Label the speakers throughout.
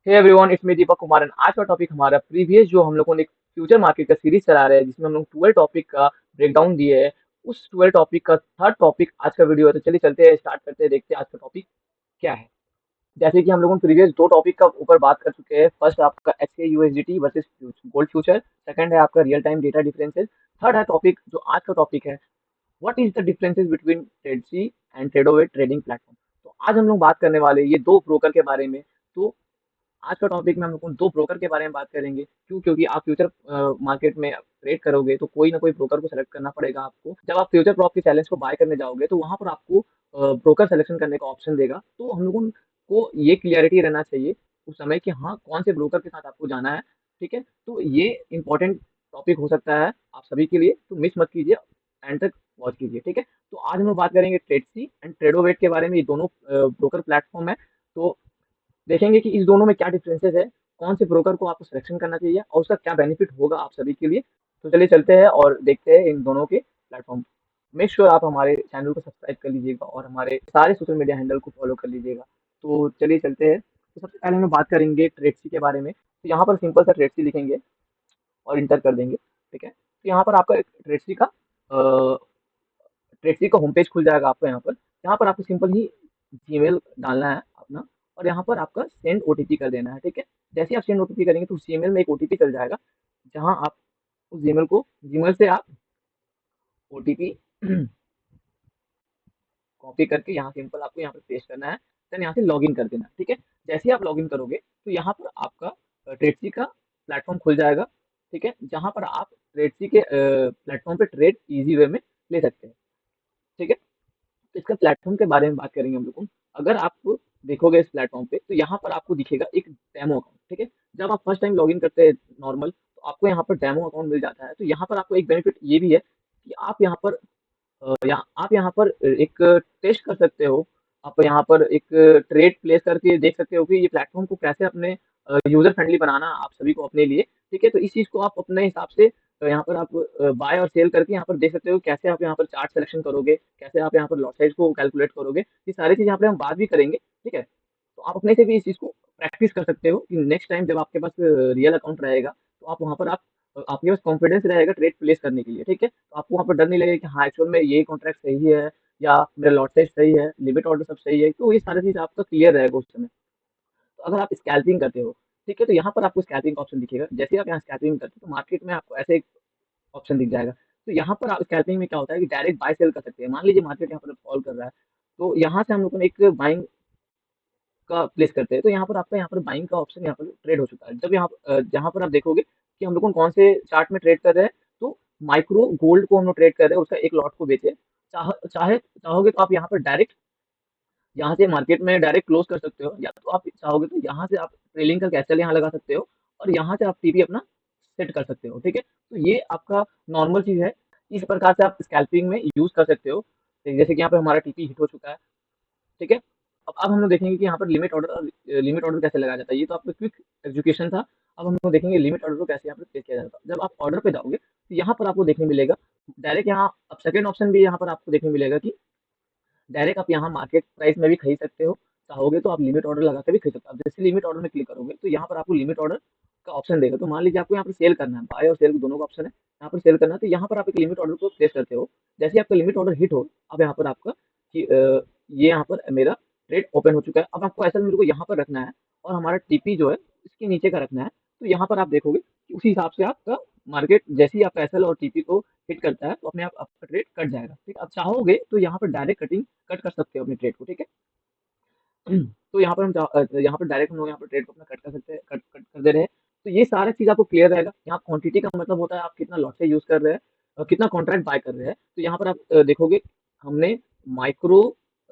Speaker 1: Hey everyone, it's me Deepak Kumar and आज का topic हमारा प्रीवियस जो हम लोगों ने फ्यूचर मार्केट का सीरीज चला रहे हैं जिसमें हम लोग 12 टॉपिक का ब्रेकडाउन दिए हैं। उस 12 टॉपिक का थर्ड टॉपिक आज का वीडियो है। तो चलिए चलते हैं, स्टार्ट करते हैं, देखते हैं आज का टॉपिक क्या है। जैसे कि हम लोगों ने प्रीवियस दो टॉपिक का ऊपर बात कर चुके हैं। फर्स्ट आपका HK USDT versus gold future, second है आपका real time data differences, third है टॉपिक जो आज का टॉपिक है, what is the differences between Tradesy and Tradovate trading platform. तो आज हम लोग बात करने वाले हैं ये दो ब्रोकर के बारे में। तो आज का टॉपिक में हम लोग दो ब्रोकर के बारे में बात करेंगे। क्यों? क्योंकि आप फ्यूचर मार्केट में ट्रेड करोगे तो कोई ना कोई ब्रोकर को सेलेक्ट करना पड़ेगा आपको। जब आप फ्यूचर प्रॉप के चैलेंज को बाय करने जाओगे तो वहां पर आपको ब्रोकर सिलेक्शन करने का ऑप्शन देगा। तो हम लोगों को ये क्लियरिटी रहना चाहिए उस समय कि हाँ, कौन से ब्रोकर के साथ आपको जाना है। ठीक है, तो ये इंपॉर्टेंट टॉपिक हो सकता है आप सभी के लिए, तो मिस मत कीजिए, एंड तक वॉच कीजिए। ठीक है, तो आज हम लोग बात करेंगे ट्रेडसी एंड ट्रेडोवेट के बारे में। ये दोनों ब्रोकर प्लेटफॉर्म है। तो देखेंगे कि इस दोनों में क्या डिफरेंसेस है, कौन से ब्रोकर को आपको सिलेक्शन करना चाहिए और उसका क्या बेनिफिट होगा आप सभी के लिए। तो चलिए चलते हैं और देखते हैं इन दोनों के प्लेटफॉर्म। मेक श्योर आप हमारे चैनल को सब्सक्राइब कर लीजिएगा और हमारे सारे सोशल मीडिया हैंडल को फॉलो कर लीजिएगा। तो चलिए चलते हैं। तो सबसे पहले हम बात करेंगे ट्रेडसी के बारे में। तो यहाँ पर सिंपल सा ट्रेडसी लिखेंगे और इंटर कर देंगे। ठीक है, तो यहाँ पर आपका ट्रेडसी का होम पेज खुल जाएगा आपको। यहाँ पर आपको सिंपल ही जीमेल डालना है अपना, और यहाँ पर आपका सेंड ओटीपी कर देना है। ठीक है, जैसे ही आप सेंड ओटीपी करेंगे तो उस जीमेल में एक ओटीपी चल जाएगा, जहाँ आप उस जीमेल से आप ओटीपी कॉपी करके यहाँ सिंपल आपको यहाँ पर पेस्ट करना है। देन यहाँ से लॉगिन कर देना है। ठीक है, जैसे ही आप लॉगिन करोगे तो यहाँ पर आपका ट्रेडसी का प्लेटफॉर्म खुल जाएगा। ठीक है, जहाँ पर आप ट्रेडसी के प्लेटफॉर्म पे ट्रेड इजी वे में ले सकते हैं। ठीक है, तो इसका प्लेटफॉर्म के बारे में बात करेंगे हम लोग। अगर आप देखोगे इस प्लेटफॉर्म पे तो यहाँ पर आपको दिखेगा एक डेमो अकाउंट। ठीक है, जब आप फर्स्ट टाइम लॉगिन करते हैं नॉर्मल, तो आपको यहाँ पर डेमो अकाउंट मिल जाता है। तो यहाँ पर आपको एक बेनिफिट ये भी है कि आप यहाँ पर एक टेस्ट कर सकते हो। आप यहाँ पर एक ट्रेड प्लेस करके देख सकते हो कि ये प्लेटफॉर्म को कैसे अपने यूजर फ्रेंडली बनाना आप सभी को अपने लिए। ठीक है, तो इस चीज को आप अपने हिसाब से यहाँ पर आप बाय और सेल करके यहाँ पर देख सकते हो कैसे आप यहाँ पर चार्ट सिलेक्शन करोगे, कैसे आप यहाँ पर लॉट साइज को कैलकुलेट करोगे। ये सारी चीज यहाँ पे हम बात भी करेंगे। ठीक है, तो आप अपने से भी इस चीज को प्रैक्टिस कर सकते हो कि नेक्स्ट टाइम जब आपके पास रियल अकाउंट रहेगा तो आप वहाँ पर आपके पास कॉन्फिडेंस रहेगा ट्रेड प्लेस करने के लिए। ठीक है, तो आपको वहाँ पर डर नहीं लगेगा कि हाँ, एक्चुअल में ये कॉन्ट्रैक्ट सही है या मेरा लॉट साइज सही है, लिमिट ऑर्डर सब सही है। तो ये सारी चीज आपका क्लियर रहेगा उस समय। तो अगर आप स्कैल्पिंग करते हो, ठीक है, तो यहाँ पर आपको स्कैल्पिंग का ऑप्शन दिखेगा। जैसे ही आप यहाँ स्कैल्पिंग करते हो तो मार्केट में आपको ऐसे एक ऑप्शन दिख जाएगा। तो यहाँ पर आप स्कैल्पिंग में क्या होता है कि डायरेक्ट बाय सेल कर सकते हैं। मान लीजिए मार्केट यहाँ पर फॉल कर रहा है, तो यहाँ से हम लोगों ने एक बाइंग का प्लेस करते हैं। तो यहाँ पर आपका यहाँ पर बाइंग का ऑप्शन यहाँ पर ट्रेड हो चुका है। जब जहाँ पर आप देखोगे कि हम लोग कौन से चार्ट में ट्रेड कर रहे हैं, तो माइक्रो गोल्ड को हम लोग ट्रेड कर रहे हैं, उसका एक लॉट को बेचे। चाहोगे तो आप यहाँ पर डायरेक्ट यहाँ से मार्केट में डायरेक्ट क्लोज कर सकते हो, या तो आप चाहोगे तो यहाँ से आप ट्रेलिंग का कैंसल यहाँ लगा सकते हो और यहाँ से आप टीपी अपना सेट कर सकते हो। ठीक है, तो ये आपका नॉर्मल चीज है। इस प्रकार से आप स्कैल्पिंग में यूज कर सकते हो। जैसे कि यहाँ पे हमारा टीपी हिट हो चुका है। ठीक है, अब हम लोग देखेंगे कि यहाँ पर लिमिट ऑर्डर कैसे लगाया जाता है। ये तो आपका क्विक एजुकेशन था। अब हम लोग देखेंगे लिमिट ऑर्डर को कैसे यहाँ पर प्लेस किया जाता है। जब आप ऑर्डर पे जाओगे तो यहाँ पर आपको देखने मिलेगा डायरेक्ट, यहाँ अब सेकंड ऑप्शन भी यहाँ पर आपको देखने मिलेगा कि डायरेक्ट आप यहाँ मार्केट प्राइस में भी खरीद सकते हो। चाहोगे तो आप लिमिट ऑर्डर लगा के भी खरीद सकते हो। अब जैसे लिमिट ऑर्डर में क्लिक करोगे तो यहाँ पर आपको लिमिट ऑर्डर का ऑप्शन देगा। तो मान लीजिए आपको यहाँ पर सेल करना है, बाय और सेल दोनों का ऑप्शन है, यहाँ पर सेल करना है, तो यहाँ पर आप एक लिमिट ऑर्डर को प्लेस करते हो। जैसे ही आपका लिमिट ऑर्डर हिट हो, अब यहाँ पर आपका कि ये यहाँ पर मेरा ट्रेड ओपन हो चुका है। अब आपको ऐसा मेरे को यहाँ पर रखना है और हमारा टीपी जो है इसके नीचे का रखना है। तो यहाँ पर आप देखोगे कि उसी हिसाब से आपका मार्केट जैसे ही आपका एसएल और टीपी को हिट करता है तो अपने आप आपका ट्रेड कट जाएगा। ठीक है, अब चाहोगे तो यहाँ पर डायरेक्ट कटिंग कट कर सकते हो अपने ट्रेड को। ठीक है, तो यहाँ पर यहाँ पर डायरेक्ट हम लोग यहाँ पर ट्रेड को अपना कट कर सकते हैं, कट कट कर दे रहे हैं। तो ये सारा चीज आपको क्लियर रहेगा। यहाँ क्वांटिटी का मतलब होता है आप कितना लॉट से यूज कर रहे हैं और कितना कॉन्ट्रैक्ट बाय कर रहे हैं। तो यहाँ पर आप देखोगे हमने माइक्रो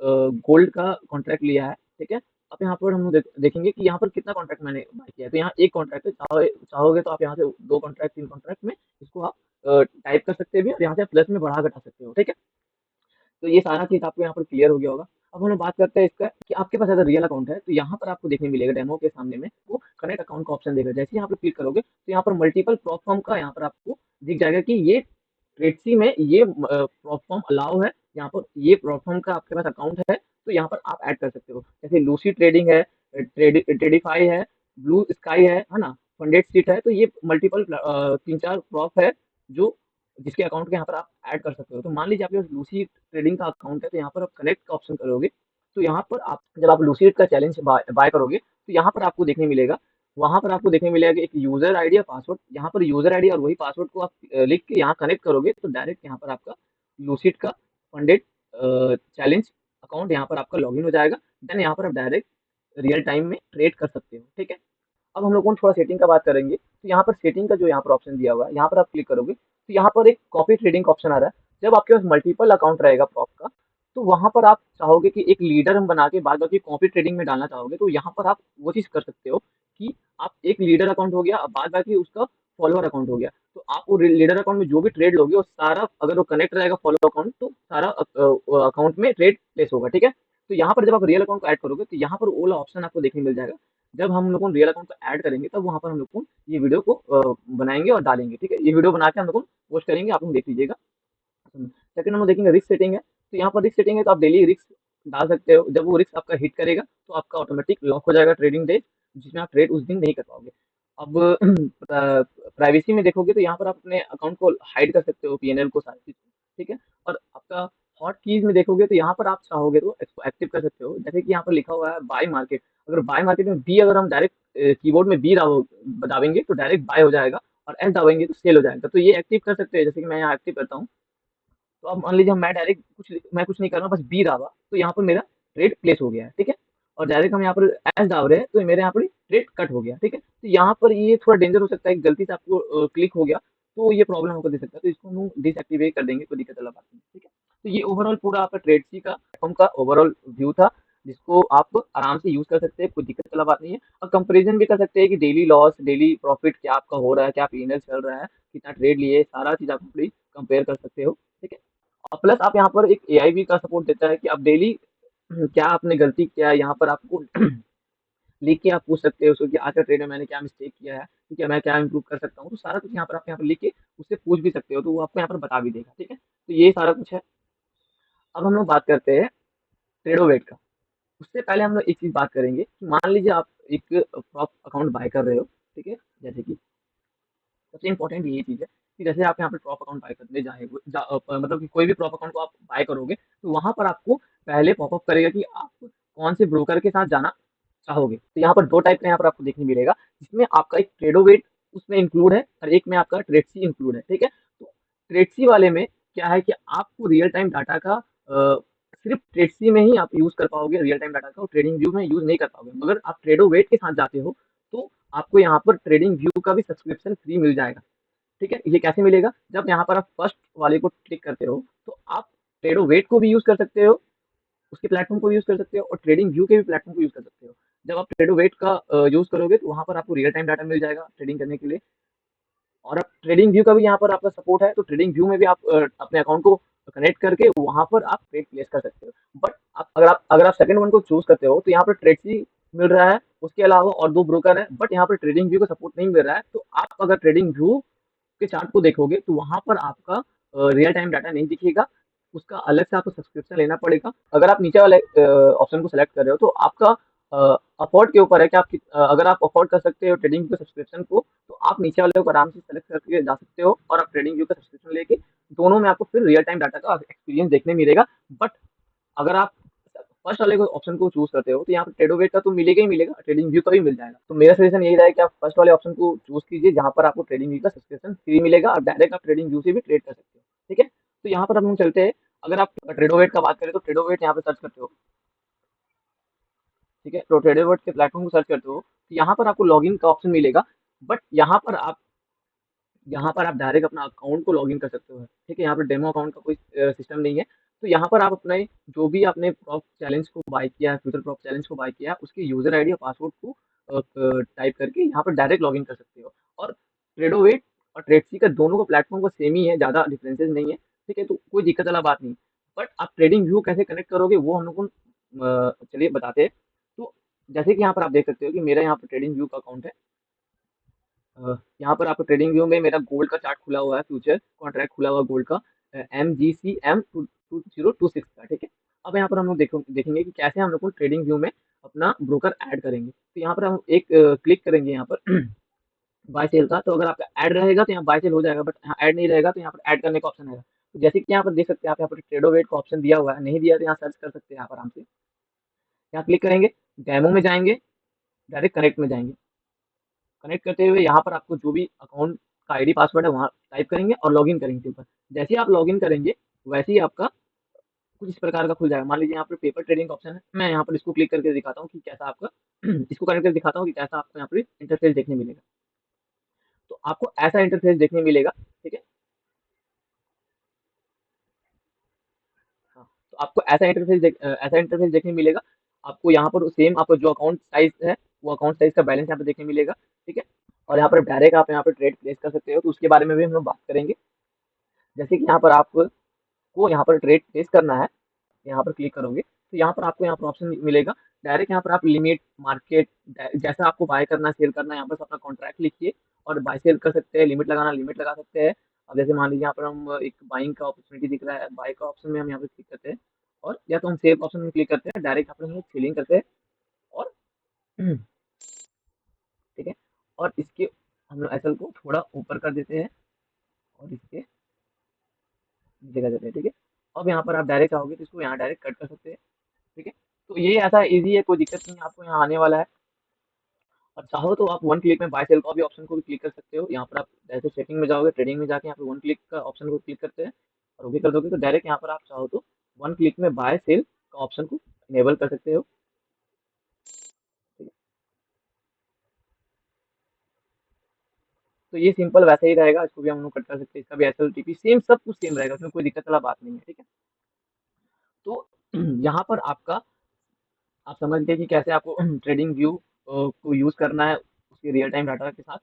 Speaker 1: गोल्ड का कॉन्ट्रैक्ट लिया है। ठीक है, अब यहाँ पर हम लोग देखेंगे कि यहाँ पर कितना कॉन्ट्रैक्ट मैंने बाय किया है। तो यहाँ एक कॉन्ट्रैक्ट है, चाहोगे तो आप यहाँ से दो कॉन्ट्रैक्ट तीन कॉन्ट्रैक्ट में इसको आप टाइप कर सकते हैं भी, और यहाँ से प्लस में बढ़ा घटा सकते हो। ठीक है, तो ये सारा चीज़ आपको यहाँ पर क्लियर हो गया होगा। अब हम लोग बात करते हैं इसका कि आपके पास अगर रियल अकाउंट है तो यहाँ पर आपको देखने मिलेगा डेमो के सामने में वो कनेक्ट अकाउंट का ऑप्शन देगा। जैसे ही यहाँ पर क्लिक करोगे तो यहाँ पर मल्टीपल प्लेटफॉर्म का यहाँ पर आपको दिख जाएगा कि ये ट्रेडसी में ये प्लेटफॉर्म अलाउ है। यहाँ पर ये प्लेटफॉर्म का आपके पास अकाउंट है तो यहाँ पर आप ऐड कर सकते हो। जैसे लूसी ट्रेडिंग है, ट्रेडिफाई है, ब्लू स्काई है ना, फंडेड सीट है, तो ये मल्टीपल 3-4 प्रॉप है जो जिसके अकाउंट के यहाँ पर आप ऐड कर सकते हो। तो मान लीजिए आपके पास लूसी ट्रेडिंग का अकाउंट है, तो यहाँ पर आप कनेक्ट का ऑप्शन करोगे, तो यहाँ पर आप जब आप लूसी का चैलेंज बाय करोगे, तो यहाँ पर आपको देखने मिलेगा, वहाँ पर आपको देखने मिलेगा कि एक यूजर आईडी और पासवर्ड, यहाँ पर यूजर आईडी और वही पासवर्ड को आप लिख के यहाँ कनेक्ट करोगे, तो डायरेक्ट यहाँ पर आपका लूसिड का फंडेड चैलेंज अकाउंट यहाँ पर आपका लॉगिन हो जाएगा। देन यहाँ पर आप डायरेक्ट रियल टाइम में ट्रेड कर सकते हो, ठीक है। अब हम लोगों को थोड़ा सेटिंग का बात करेंगे, तो यहाँ पर सेटिंग का जो यहाँ पर ऑप्शन दिया हुआ है, यहाँ पर आप क्लिक करोगे, तो यहाँ पर एक कॉपी ट्रेडिंग का ऑप्शन आ रहा है। जब आपके पास मल्टीपल अकाउंट रहेगा प्रॉप का, तो वहाँ पर आप चाहोगे कि एक लीडर हम बना के बाद बाकी कॉपी ट्रेडिंग में डालना चाहोगे, तो यहाँ पर आप वो चीज़ कर सकते हो कि आप एक लीडर अकाउंट हो गया, अब बाद बाकी उसका फॉलोअर अकाउंट हो गया, तो आप वो लीडर अकाउंट में जो भी ट्रेड लोगे वो सारा, अगर वो कनेक्ट रहेगा फॉलो अकाउंट, तो सारा अकाउंट में ट्रेड प्लेस होगा, ठीक है। तो यहाँ पर जब आप रियल अकाउंट को ऐड करोगे, तो यहाँ पर ओला ऑप्शन आपको देखने मिल जाएगा। जब हम लोग रियल अकाउंट को ऐड करेंगे, तब वहाँ पर हम लोग को ये वीडियो को बनाएंगे और डालेंगे, ठीक है। ये वीडियो बना के हम लोग पोस्ट करेंगे, आप लोग देख लीजिएगा। सेकंड हम लोग देखेंगे रिस्क सेटिंग है, तो यहाँ पर रिस्क सेटिंग है, तो आप डेली रिस्क डाल सकते हो। जब वो रिस्क आपका हिट करेगा, तो आपका ऑटोमेटिक लॉक हो जाएगा ट्रेडिंग डे, जिसमें आप ट्रेड उस दिन नहीं कर पाओगे। अब प्राइवेसी में देखोगे, तो यहाँ पर आप अपने अकाउंट को हाइड कर सकते हो, पीएनएल को, सारी चीज, ठीक है। और आपका हॉट कीज में देखोगे, तो यहाँ पर आप चाहोगे तो इसको एक्टिव कर सकते हो, जैसे कि यहाँ पर लिखा हुआ है बाय मार्केट। अगर बाय मार्केट में बी, अगर हम डायरेक्ट कीबोर्ड में बी दाबेंगे, तो डायरेक्ट बाय हो जाएगा, और एस दाबेंगे तो सेल हो जाएगा। तो ये एक्टिव कर सकते हैं, जैसे कि मैं यहाँ एक्टिव करता हूँ। तो अब मान लीजिए मैं डायरेक्ट मैं कुछ नहीं कर रहा हूँ, बस बी दाबा, तो यहाँ पर मेरा ट्रेड प्लेस हो गया है, ठीक है। और डायरेक्ट हम यहाँ पर एस दाब रहे हैं, तो मेरे यहाँ पर ट्रेड कट हो गया, ठीक है। तो यहाँ पर ये थोड़ा डेंजर हो सकता है कि गलती से आपको क्लिक हो गया, तो ये प्रॉब्लम आपको दे सकता है, तो इसको हम डिसएक्टिवेट कर देंगे, कोई दिक्कत वाला बात नहीं, ठीक है। तो ये ओवरऑल पूरा आपका ट्रेडसी का प्लेटफॉर्म का ओवरऑल व्यू था, जिसको आप आराम से यूज कर सकते हैं, कोई दिक्कत वाला बात नहीं है। और कंपेरिजन भी कर सकते हैं कि डेली लॉस, डेली प्रॉफिट क्या आपका हो रहा है, क्या पीएनएल चल रहा है, कितना ट्रेड लिए, सारा चीज आप कंपेयर कर सकते हो, ठीक है। और प्लस आप यहाँ पर एक एआई भी का सपोर्ट देता है कि आप डेली क्या आपने गलती किया है, यहाँ पर आपको लिख के आप पूछ सकते हो उसको कि आज का ट्रेड में मैंने क्या मिस्टेक किया है, ठीक है, मैं क्या इंप्रूव कर सकता हूँ, तो सारा कुछ आप यहाँ पर लिख के उससे पूछ भी सकते हो, तो वो आपको यहाँ पर बता भी देगा, ठीक है। तो ये सारा कुछ है। अब हम लोग बात करते हैं ट्रेडोवेट का। उससे पहले हम लोग एक चीज बात करेंगे कि मान लीजिए आप एक प्रॉप अकाउंट बाय कर रहे हो, ठीक है। जैसे कि सबसे इंपॉर्टेंट ये चीज़ है कि जैसे आप यहाँ पे प्रॉप अकाउंट बाय करने मतलब कि कोई भी प्रॉप अकाउंट को आप बाय करोगे, तो वहाँ पर आपको पहले पॉपअप करेगा कि आप कौन से ब्रोकर के साथ जाना चाहोगे। तो यहाँ पर 2 टाइप का यहाँ पर आपको देखने मिलेगा, जिसमें आपका एक ट्रेडोवेट उसमें इंक्लूड है और एक में आपका ट्रेडसी इंक्लूड है, ठीक है। तो ट्रेडसी वाले में क्या है कि आपको रियल टाइम डाटा का सिर्फ ट्रेडसी में ही आप यूज़ कर पाओगे रियल टाइम डाटा का, और ट्रेडिंग व्यू में यूज़ नहीं कर पाओगे। मगर आप ट्रेडोवेट के साथ जाते हो, तो आपको यहाँ पर ट्रेडिंग व्यू का भी सब्सक्रिप्शन फ्री मिल जाएगा, ठीक है। ये कैसे मिलेगा? जब यहाँ पर आप फर्स्ट वाले को क्लिक करते हो, तो आप ट्रेडोवेट को भी यूज़ कर सकते हो, उसके प्लेटफॉर्म को यूज़ कर सकते हो, और ट्रेडिंग व्यू के भी प्लेटफॉर्म को यूज़ कर सकते हो। जब आप ट्रेडोवेट का यूज़ करोगे, तो वहाँ पर आपको रियल टाइम डाटा मिल जाएगा ट्रेडिंग करने के लिए। और अब ट्रेडिंग व्यू का भी यहाँ पर आपका सपोर्ट है, तो ट्रेडिंग व्यू में भी आप अपने अकाउंट को कनेक्ट करके वहाँ पर आप ट्रेड प्लेस कर सकते हो। बट अगर आप सेकंड वन को चूज करते हो, तो यहाँ पर ट्रेडसी मिल रहा है, उसके अलावा और 2 ब्रोकर है, बट यहाँ पर ट्रेडिंग व्यू का सपोर्ट नहीं मिल रहा है। तो आप अगर ट्रेडिंग व्यू के चार्ट को देखोगे, तो वहाँ पर आपका रियल टाइम डाटा नहीं दिखेगा, उसका अलग से आपको सब्सक्रिप्शन लेना पड़ेगा। अगर आप नीचे वाले ऑप्शन को सेलेक्ट कर रहे हो, तो आपका अफोर्ड के ऊपर है कि अगर आप अफोर्ड कर सकते हो ट्रेडिंग के सब्सक्रिप्शन को, तो आप नीचे वाले को आराम से सेलेक्ट करके जा सकते हो, और आप ट्रेडिंग व्यू का सब्सक्रिप्शन लेके दोनों में आपको फिर रियल टाइम डाटा का एक्सपीरियंस देखने मिलेगा। बट अगर आप फर्स्ट वाले को ऑप्शन को चूज करते हो, तो यहाँ पर ट्रेडोवेट का तो मिलेगा ही मिलेगा, ट्रेडिंग व्यू का भी मिल जाएगा। तो मेरा सजेशन यही रहेगा कि आप फर्स्ट वाले ऑप्शन को चूज कीजिए, जहाँ पर आपको ट्रेडिंग व्यू का सब्सक्रिप्शन फ्री मिलेगा, और डायरेक्ट आप ट्रेडिंग व्यू से भी ट्रेड कर सकते हो, ठीक है। तो यहाँ पर हम लोग चलते हैं। अगर आप ट्रेडोवेट का बात करें, तो ट्रेडोवेट यहाँ पे सर्च करते हो, ठीक है। तो ट्रेडोवेट के प्लेटफॉर्म को सर्च करते हो, तो यहाँ पर आपको लॉगिन का ऑप्शन मिलेगा। बट यहाँ पर आप डायरेक्ट अपना अकाउंट को लॉगिन कर सकते हो, ठीक है। यहाँ पर डेमो अकाउंट का कोई सिस्टम नहीं है। तो यहाँ पर आप अपने जो भी आपने प्रॉप चैलेंज को बाय किया है, फ्यूचर प्रॉप चैलेंज को बाय किया है, उसकी यूजर आईडी और पासवर्ड को टाइप करके यहाँ पर डायरेक्ट लॉगिन कर सकते हो। और ट्रेडोवेट और ट्रेडसी का दोनों का प्लेटफॉर्म का सेम ही है, ज़्यादा डिफरेंसेस नहीं है, ठीक है। तो कोई दिक्कत वाला बात नहीं। बट आप ट्रेडिंग व्यू कैसे कनेक्ट करोगे, वो हम लोग को चलिए बताते हैं। तो जैसे कि यहाँ पर आप देख सकते हो कि मेरा यहाँ पर ट्रेडिंग व्यू का अकाउंट है। यहाँ पर आपको ट्रेडिंग व्यू में मेरा गोल्ड का चार्ट खुला हुआ है, फ्यूचर कॉन्ट्रैक्ट खुला हुआ है गोल्ड का, MGCM 2026 का, ठीक है। अब यहाँ पर हम लोग देखेंगे कि कैसे हम लोग को ट्रेडिंग व्यू में अपना ब्रोकर ऐड करेंगे। तो यहाँ पर हम एक क्लिक करेंगे यहाँ पर बाय सेल का, तो अगर आपका ऐड रहेगा तो यहाँ बाय सेल हो जाएगा, बट यहाँ ऐड नहीं रहेगा तो यहाँ पर ऐड करने का ऑप्शन आएगा। तो जैसे कि यहाँ पर देख सकते हैं आप, यहाँ पर ट्रेडोवेट का ऑप्शन दिया हुआ है, नहीं दिया तो यहाँ सर्च कर सकते हैं आप आराम से। यहाँ क्लिक करेंगे, डेमो में जाएंगे, डायरेक्ट कनेक्ट में जाएंगे। कनेक्ट करते हुए यहाँ पर आपको जो भी अकाउंट का आईडी पासवर्ड है वहाँ टाइप करेंगे और लॉगिन करेंगे सिंपल। जैसे ही आप लॉगिन करेंगे वैसे ही आपका कुछ इस प्रकार का खुल जाएगा। मान लीजिए यहाँ पर पेपर ट्रेडिंग का ऑप्शन है, मैं यहाँ पर इसको क्लिक करके दिखाता हूँ कि कैसा आपका इसको कनेक्ट करके दिखाता हूँ कि कैसा आपको यहाँ पर इंटरफेस देखने मिलेगा। तो आपको ऐसा इंटरफेस देखने मिलेगा, ठीक है। हाँ, तो आपको ऐसा इंटरफेस देखने मिलेगा। आपको यहाँ पर सेम आपका जो अकाउंट साइज है वो अकाउंट साइज का बैलेंस यहाँ पे देखने मिलेगा, ठीक है। और यहाँ पर डायरेक्ट आप यहाँ पर ट्रेड प्लेस कर सकते हो, तो उसके बारे में भी हम लोग बात करेंगे। जैसे कि यहाँ पर आपको यहाँ पर ट्रेड प्लेस करना है, यहाँ पर क्लिक करोगे तो यहाँ पर आपको यहाँ पर ऑप्शन मिलेगा। डायरेक्ट यहाँ पर आप लिमिट मार्केट जैसा आपको बाय करना है सेल करना है, यहाँ पर अपना कॉन्ट्रैक्ट लिखिए और बाय सेल कर सकते हैं। लिमिट लगाना लिमिट लगा सकते हैं। अब जैसे मान लीजिए यहाँ पर हम एक बाइंग का अपॉर्चुनिटी दिख रहा है, बाय का ऑप्शन में हम यहाँ पर क्लिक करते हैं और या तो हम सेल ऑप्शन में क्लिक करते हैं, डायरेक्ट यहाँ पर हम सेलिंग करते हैं और ठीक है। और इसके हम लोग एसएल को थोड़ा ऊपर कर देते हैं और इसके नीचे कर देते हैं, ठीक है। अब यहाँ पर आप डायरेक्ट आओगे तो इसको यहाँ डायरेक्ट कट कर सकते हैं, ठीक है। तो ये ऐसा ईज़ी है, कोई दिक्कत नहीं है, आपको यहाँ आने वाला है। और चाहो तो आप वन क्लिक में बाय सेल का भी ऑप्शन को भी क्लिक कर सकते हो। यहाँ पर आप जैसे सेटिंग में जाओगे, ट्रेडिंग में जाके यहाँ पे वन क्लिक का ऑप्शन को क्लिक करते हैं और ओके कर दोगे तो डायरेक्ट यहाँ पर आप चाहो तो वन क्लिक में बाय सेल का ऑप्शन को इनेबल कर सकते हो, ठीक है। तो ये सिंपल वैसे ही रहेगा, इसको भी हम लोग कट कर सकते हैं, इसका भी एसएलटीपी सेम, सब कुछ सेम रहेगा, उसमें कोई दिक्कत वाला बात नहीं है, ठीक है। तो यहाँ पर आपका आप समझ गए कि कैसे आपको ट्रेडिंग व्यू को यूज़ करना है उसके रियल टाइम डाटा के साथ,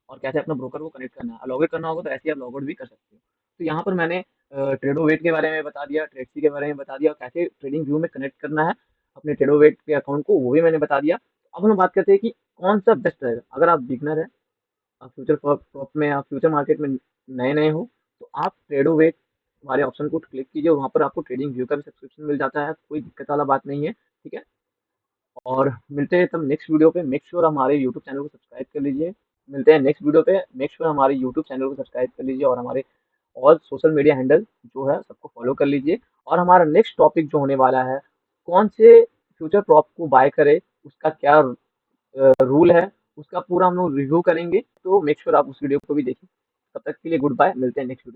Speaker 1: और कैसे अपना ब्रोकर को कनेक्ट करना है। लॉग इन करना होगा तो ऐसे ही आप लॉग आउट भी कर सकते हो। तो यहाँ पर मैंने ट्रेडोवेट के बारे में बता दिया, ट्रेडसी के बारे में बता दिया और कैसे ट्रेडिंग व्यू में कनेक्ट करना है अपने ट्रेडोवेट के अकाउंट को, वो भी मैंने बता दिया। अब हम बात करते हैं कि कौन सा बेस्ट रहेगा। अगर आप बिगनर है, आप फ्यूचर प्रॉप में, आप फ्यूचर मार्केट में नए नए हो, तो आप ट्रेडोवेट वाले ऑप्शन को क्लिक कीजिए, वहाँ पर आपको ट्रेडिंग व्यू का भी सब्सक्रिप्शन मिल जाता है, कोई दिक्कत वाला बात नहीं है, ठीक है। और मिलते हैं तब नेक्स्ट वीडियो पे। मेक श्योर हमारे यूट्यूब चैनल को सब्सक्राइब कर लीजिए। मिलते हैं नेक्स्ट वीडियो पे। मेक श्योर हमारे यूट्यूब चैनल को सब्सक्राइब कर लीजिए और हमारे और सोशल मीडिया हैंडल जो है सबको फॉलो कर लीजिए। और हमारा नेक्स्ट टॉपिक जो होने वाला है, कौन से फ्यूचर प्रॉप को बाय करें, उसका क्या रूल है, उसका पूरा हम लोग रिव्यू करेंगे। तो मेक श्योर आप उस वीडियो को भी देखिए। तब तक के लिए गुड बाय, मिलते हैं नेक्स्ट वीडियो।